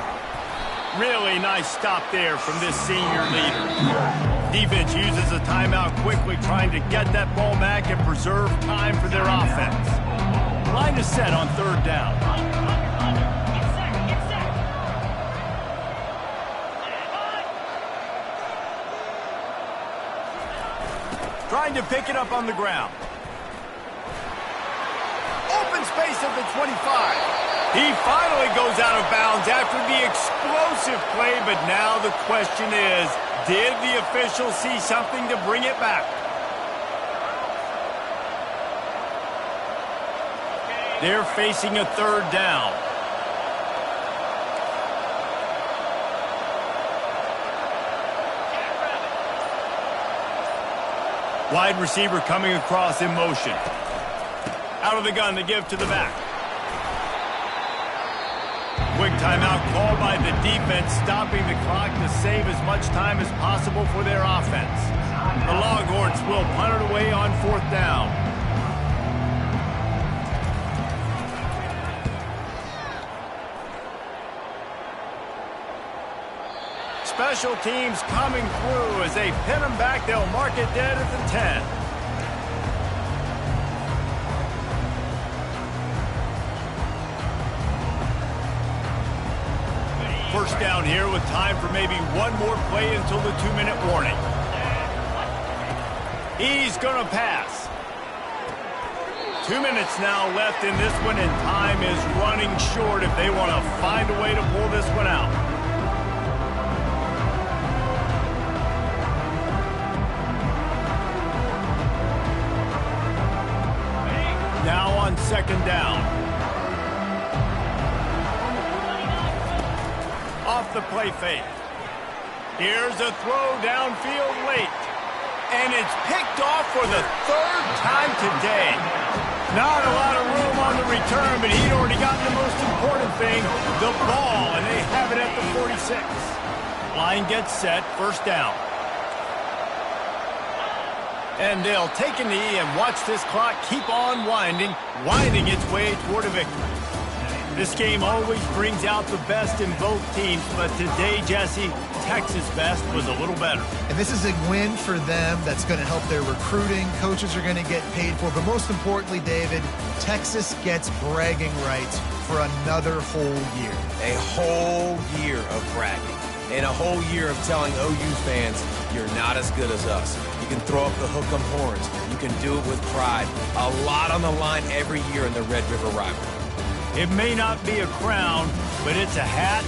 Really nice stop there from this senior leader. Defense uses a timeout quickly, trying to get that ball back and preserve time for their offense. Line is set on third down. Trying to pick it up on the ground. Open space at the 25. He finally goes out of bounds after the explosive play, but now the question is, did the official see something to bring it back? They're facing a third down. Wide receiver coming across in motion. Out of the gun to give to the back. Quick timeout called by the defense, stopping the clock to save as much time as possible for their offense. The Longhorns will punt it away on fourth down. Special teams coming through as they pin them back. They'll mark it dead at the 10. First down here with time for maybe one more play until the 2-minute warning. He's going to pass. 2 minutes now left in this one, and time is running short if they want to find a way to pull this one out. Now on second down. Off the play fake. Here's a throw downfield late. And it's picked off for the third time today. Not a lot of room on the return, but he'd already gotten the most important thing, the ball, and they have it at the 46. Line gets set, first down. And they'll take a knee and watch this clock keep on winding its way toward a victory. This game always brings out the best in both teams, but today, Jesse, Texas' best was a little better. And this is a win for them that's going to help their recruiting. Coaches are going to get paid for. But most importantly, David, Texas gets bragging rights for another whole year. A whole year of bragging. And a whole year of telling OU fans, you're not as good as us. You can throw up the hook 'em horns. You can do it with pride. A lot on the line every year in the Red River rivalry. It may not be a crown, but it's a hat